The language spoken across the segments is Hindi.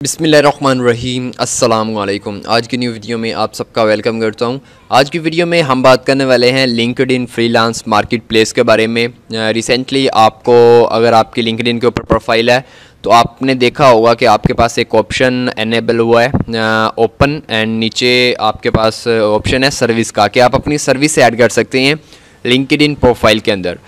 बिस्मिल्लाहिर्रहमानिर्रहीम अस्सलामुअलैकुम। आज की न्यू वीडियो में आप सबका वेलकम करता हूं। आज की वीडियो में हम बात करने वाले हैं लिंक्डइन फ्रीलांस मार्केट प्लेस के बारे में। रिसेंटली आपको अगर आपकी लिंक्डइन के ऊपर प्रोफाइल है तो आपने देखा होगा कि आपके पास एक ऑप्शन एनेबल हुआ है ओपन, एंड नीचे आपके पास ऑप्शन है सर्विस का कि आप अपनी सर्विस ऐड कर सकते हैं लिंक्डइन प्रोफाइल के अंदर।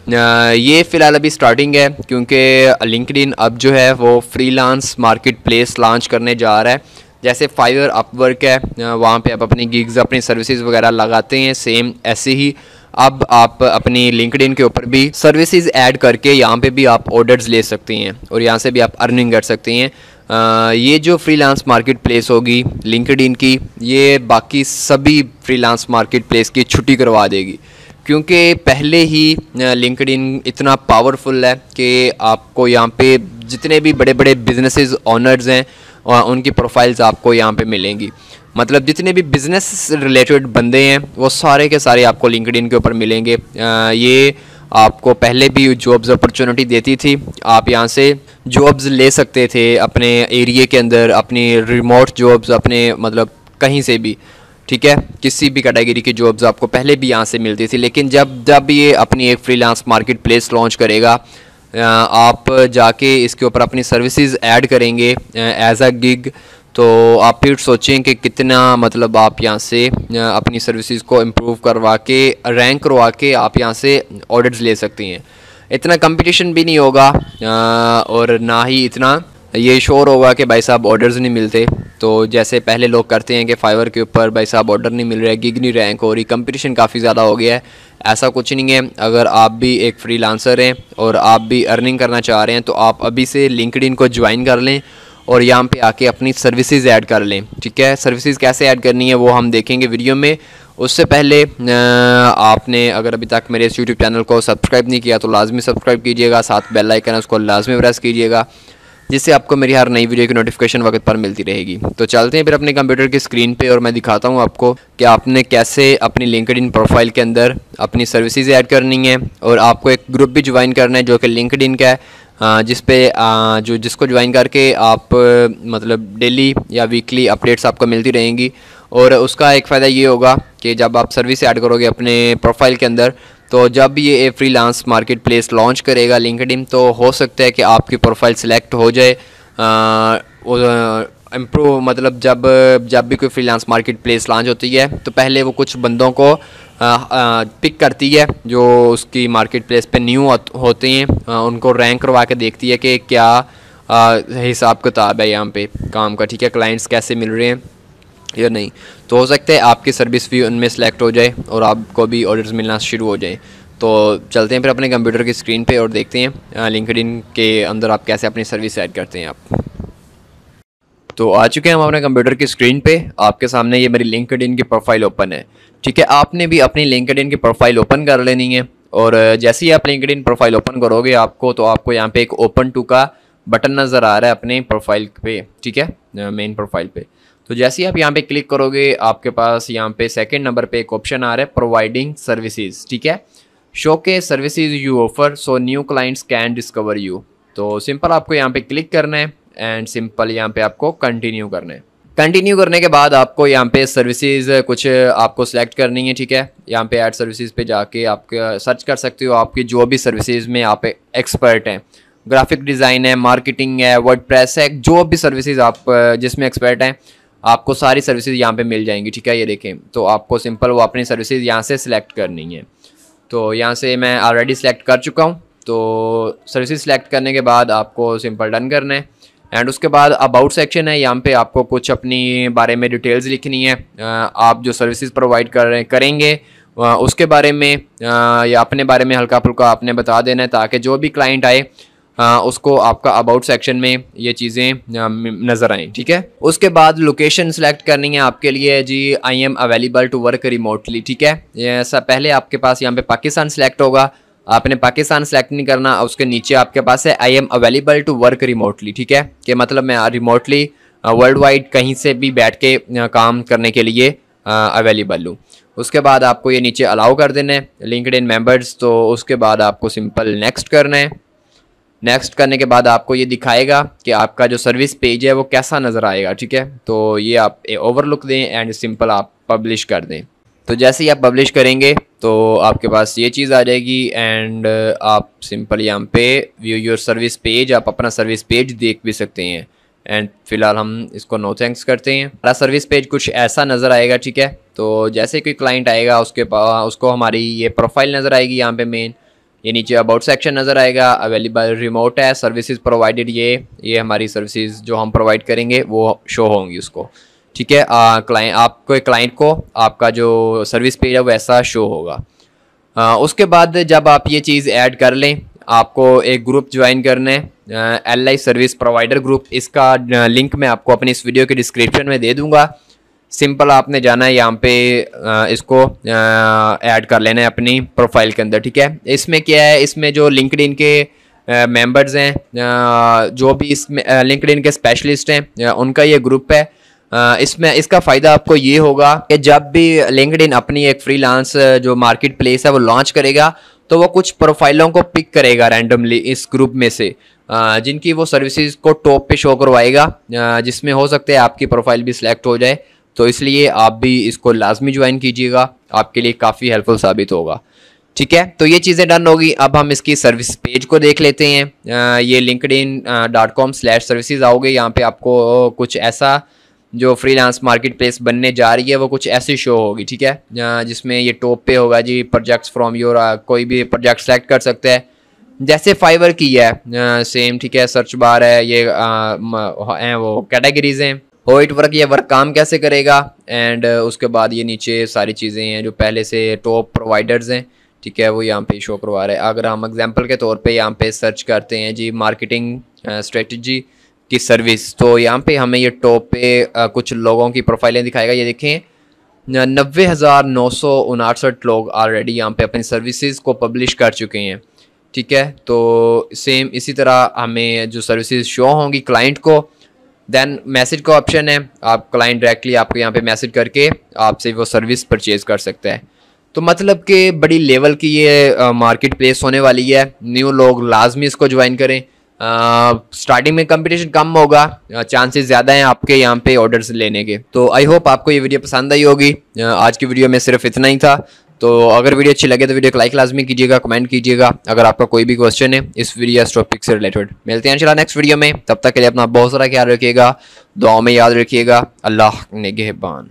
ये फ़िलहाल अभी स्टार्टिंग है क्योंकि लिंक्डइन अब जो है वो फ्रीलांस मार्केट प्लेस लॉन्च करने जा रहा है। जैसे फाइवर अपवर्क है, वहाँ पे आप अपनी गिग्स अपनी सर्विसेज वगैरह लगाते हैं, सेम ऐसे ही अब आप अपनी लिंक्डइन के ऊपर भी सर्विसेज ऐड करके यहाँ पे भी आप ऑर्डर्स ले सकते हैं और यहाँ से भी आप अर्निंग कर सकते हैं। ये जो फ्रीलांस मार्केट प्लेस होगी लिंक्डइन की, ये बाकी सभी फ्रीलांस मार्केट प्लेस की छुट्टी करवा देगी, क्योंकि पहले ही लिंक्डइन इतना पावरफुल है कि आपको यहाँ पे जितने भी बड़े बड़े बिजनेसेस ओनर्स हैं उनकी प्रोफाइल्स आपको यहाँ पे मिलेंगी। मतलब जितने भी बिज़नेस रिलेटेड बंदे हैं वो सारे के सारे आपको लिंक्डइन के ऊपर मिलेंगे। ये आपको पहले भी जॉब्स अपॉर्चुनिटी देती थी, आप यहाँ से जॉब्स ले सकते थे अपने एरिया के अंदर, अपनी रिमोट जॉब्स अपने मतलब कहीं से भी, ठीक है, किसी भी कैटेगरी की जॉब्स आपको पहले भी यहाँ से मिलती थी। लेकिन जब ये अपनी एक फ्रीलांस मार्केट प्लेस लॉन्च करेगा, आप जाके इसके ऊपर अपनी सर्विसेज ऐड करेंगे एज अ गिग, तो आप फिर सोचें कि कितना मतलब आप यहाँ से अपनी सर्विसेज को इम्प्रूव करवा के रैंक करवा के आप यहाँ से ऑर्डर्स ले सकती हैं। इतना कंपटीशन भी नहीं होगा और ना ही इतना ये श्योर होगा कि भाई साहब ऑर्डर्स नहीं मिलते। तो जैसे पहले लोग करते हैं कि फाइवर के ऊपर भाई साहब ऑर्डर नहीं मिल रहा है, गिग नहीं रैंक हो रही, कंपटीशन काफ़ी ज़्यादा हो गया है। ऐसा कुछ नहीं है। अगर आप भी एक फ्रीलांसर हैं और आप भी अर्निंग करना चाह रहे हैं तो आप अभी से लिंक्डइन को ज्वाइन कर लें और यहाँ पे आके अपनी सर्विसेज ऐड कर लें, ठीक है। सर्विसेज कैसे ऐड करनी है वो हम देखेंगे वीडियो में। उससे पहले आपने अगर अभी तक मेरे इस यूट्यूब चैनल को सब्सक्राइब नहीं किया तो लाजमी सब्सक्राइब कीजिएगा, साथ बेल आइकन है उसको लाजमी प्रेस कीजिएगा, जिससे आपको मेरी हर नई वीडियो की नोटिफिकेशन वक्त पर मिलती रहेगी। तो चलते हैं फिर अपने कंप्यूटर की स्क्रीन पे और मैं दिखाता हूँ आपको कि आपने कैसे अपनी लिंक्डइन प्रोफाइल के अंदर अपनी सर्विसेज ऐड करनी है। और आपको एक ग्रुप भी ज्वाइन करना है जो कि लिंक्डइन का है, जिसको ज्वाइन करके आप मतलब डेली या वीकली अपडेट्स आपको मिलती रहेंगी। और उसका एक फ़ायदा ये होगा कि जब आप सर्विस ऐड करोगे अपने प्रोफाइल के अंदर, तो जब ये फ्रीलांस मार्केट प्लेस लॉन्च करेगा लिंक्डइन, तो हो सकता है कि आपकी प्रोफाइल सिलेक्ट हो जाए। इम्प्रूव मतलब जब भी कोई फ्रीलांस मार्केट प्लेस लॉन्च होती है तो पहले वो कुछ बंदों को पिक करती है जो उसकी मार्केट प्लेस पे न्यू होते हैं, उनको रैंक करवा के देखती है कि क्या हिसाब किताब है यहाँ पे काम का, ठीक है, क्लाइंट्स कैसे मिल रहे हैं या नहीं। तो हो सकता है आपकी सर्विस भी उनमें सेलेक्ट हो जाए और आपको भी ऑर्डर्स मिलना शुरू हो जाए। तो चलते हैं फिर अपने कंप्यूटर की स्क्रीन पे और देखते हैं लिंक्डइन के अंदर आप कैसे अपनी सर्विस ऐड करते हैं आप। तो आ चुके हैं हम अपने कंप्यूटर की स्क्रीन पे। आपके सामने ये मेरी लिंक्डइन की प्रोफाइल ओपन है, ठीक है। आपने भी अपनी लिंक्डइन की प्रोफाइल ओपन कर लेनी है और जैसे ही आप लिंक्डइन प्रोफाइल ओपन करोगे आपको यहाँ पे एक ओपन टू का बटन नज़र आ रहा है अपने प्रोफाइल पे, ठीक है, मेन प्रोफाइल पे। तो जैसे ही आप यहाँ पे क्लिक करोगे आपके पास यहाँ पे सेकंड नंबर पे एक ऑप्शन आ रहा है प्रोवाइडिंग सर्विसेज, ठीक है, शो के services you offer so new clients can discover you. तो सिंपल आपको यहाँ पे क्लिक करना है एंड सिंपल यहाँ पे आपको कंटिन्यू करना है। कंटिन्यू करने के बाद आपको यहाँ पे सर्विसेज कुछ आपको सिलेक्ट करनी है, ठीक है। यहाँ पे ऐड सर्विसेज पे जाके आप सर्च कर सकते हो आपकी जो भी सर्विसेज में आप एक्सपर्ट हैं, ग्राफिक डिज़ाइन है, मार्केटिंग है, वर्डप्रेस है, जो भी सर्विसेज आप जिसमें एक्सपर्ट हैं आपको सारी सर्विसेज यहाँ पे मिल जाएंगी, ठीक है। ये देखें, तो आपको सिंपल वो अपनी सर्विसेज यहाँ से सिलेक्ट करनी है। तो यहाँ से मैं ऑलरेडी सिलेक्ट कर चुका हूँ। तो सर्विसेज सिलेक्ट करने के बाद आपको सिंपल डन करना है एंड उसके बाद अबाउट सेक्शन है, यहाँ पे आपको कुछ अपनी बारे में डिटेल्स लिखनी है, आप जो सर्विसेज प्रोवाइड करेंगे उसके बारे में या अपने बारे में हल्का फुल्का आपने बता देना है, ताकि जो भी क्लाइंट आए उसको आपका अबाउट सेक्शन में ये चीज़ें नज़र आएँ, ठीक है। उसके बाद लोकेशन सेलेक्ट करनी है आपके लिए जी, I am available to work remotely, ठीक है। ये सब पहले आपके पास यहाँ पे पाकिस्तान सेलेक्ट होगा, आपने पाकिस्तान सेलेक्ट नहीं करना, उसके नीचे आपके पास है I am available to work remotely, ठीक है, कि मतलब मैं रिमोटली वर्ल्ड वाइड कहीं से भी बैठ के काम करने के लिए अवेलेबल हूँ। उसके बाद आपको ये नीचे अलाउ कर देना है लिंक्डइन मेंबर्स। तो उसके बाद आपको सिंपल नेक्स्ट करना है। नेक्स्ट करने के बाद आपको ये दिखाएगा कि आपका जो सर्विस पेज है वो कैसा नज़र आएगा, ठीक है। तो ये आप ओवरलुक दें एंड सिंपल आप पब्लिश कर दें। तो जैसे ही आप पब्लिश करेंगे तो आपके पास ये चीज़ आ जाएगी एंड आप सिंपल यहाँ पे व्यू योर सर्विस पेज, आप अपना सर्विस पेज देख भी सकते हैं। एंड फिलहाल हम इसको नो थैंक्स करते हैं। हमारा सर्विस पेज कुछ ऐसा नज़र आएगा, ठीक है। तो जैसे कोई क्लाइंट आएगा उसको हमारी ये प्रोफाइल नज़र आएगी यहाँ पे मेन, ये नीचे अबाउट सेक्शन नज़र आएगा, अवेलेबल रिमोट है, सर्विसेज प्रोवाइडेड, ये हमारी सर्विसेज जो हम प्रोवाइड करेंगे वो शो होंगी उसको, ठीक है। क्लाइंट को आपका जो सर्विस पेज है वो ऐसा शो होगा। उसके बाद जब आप ये चीज़ ऐड कर लें, आपको एक ग्रुप ज्वाइन करना है, LI सर्विस प्रोवाइडर ग्रुप। इसका लिंक मैं आपको अपनी इस वीडियो के डिस्क्रिप्शन में दे दूंगा। सिंपल आपने जाना है यहाँ पे इसको ऐड कर लेना है अपनी प्रोफाइल के अंदर, ठीक है। इसमें क्या है, इसमें जो लिंक्डइन के मेंबर्स हैं, जो भी इसमें लिंक्डइन के स्पेशलिस्ट हैं, उनका ये ग्रुप है। इसमें इसका फ़ायदा आपको ये होगा कि जब भी लिंक्डइन अपनी एक फ्रीलांस जो मार्केट प्लेस है वो लॉन्च करेगा तो वो कुछ प्रोफाइलों को पिक करेगा रैंडमली इस ग्रुप में से, जिनकी वो सर्विसेज को टॉप पे शो करवाएगा, जिसमें हो सकता है आपकी प्रोफाइल भी सिलेक्ट हो जाए। तो इसलिए आप भी इसको लाजमी ज्वाइन कीजिएगा, आपके लिए काफ़ी हेल्पफुल साबित होगा, ठीक है। तो ये चीज़ें डन होगी। अब हम इसकी सर्विस पेज को देख लेते हैं। ये linkedin.com/services आओगे, यहाँ पे आपको कुछ ऐसा जो फ्रीलांस मार्केट प्लेस बनने जा रही है वो कुछ ऐसी शो होगी, ठीक है। जिसमें ये टॉप पे होगा जी प्रोजेक्ट्स फ्रॉम योर, कोई भी प्रोजेक्ट सेलेक्ट कर सकते हैं जैसे फाइवर की है सेम, ठीक है। सर्च बार है, ये हैं वो कैटेगरीज हैं, हो इट वर्क, ये वर्क काम कैसे करेगा, एंड उसके बाद ये नीचे सारी चीज़ें हैं जो पहले से टॉप प्रोवाइडर्स हैं, ठीक है, वो यहाँ पे शो करवा रहे हैं। अगर हम एग्जांपल के तौर पे यहाँ पे सर्च करते हैं जी मार्केटिंग स्ट्रेटजी की सर्विस, तो यहाँ पे हमें ये टॉप पे कुछ लोगों की प्रोफाइलें दिखाएगा। ये देखें 90,959 लोग ऑलरेडी यहाँ पे अपनी सर्विसेज को पब्लिश कर चुके हैं, ठीक है। तो सेम इसी तरह हमें जो सर्विसेज शो होंगी क्लाइंट को, देन मैसेज का ऑप्शन है, आप क्लाइंट डायरेक्टली आपको यहाँ पे मैसेज करके आपसे वो सर्विस परचेज कर सकता है। तो मतलब कि बड़ी लेवल की ये मार्केट प्लेस होने वाली है। न्यू लोग लाजमी इसको ज्वाइन करें। स्टार्टिंग में कंपटीशन कम होगा, चांसेस ज़्यादा हैं आपके यहाँ पे ऑर्डर्स लेने के। तो आई होप आपको ये वीडियो पसंद आई होगी। आज की वीडियो में सिर्फ इतना ही था। तो अगर वीडियो अच्छी लगे तो वीडियो को लाइक लाजमी कीजिएगा, कमेंट कीजिएगा अगर आपका कोई भी क्वेश्चन है इस वीडियो या टॉपिक से रिलेटेड। मिलते हैं इंशाल्लाह नेक्स्ट वीडियो में, तब तक के लिए अपना बहुत सारा ख्याल रखिएगा, दुआओं में याद रखिएगा। अल्लाह निगहबान।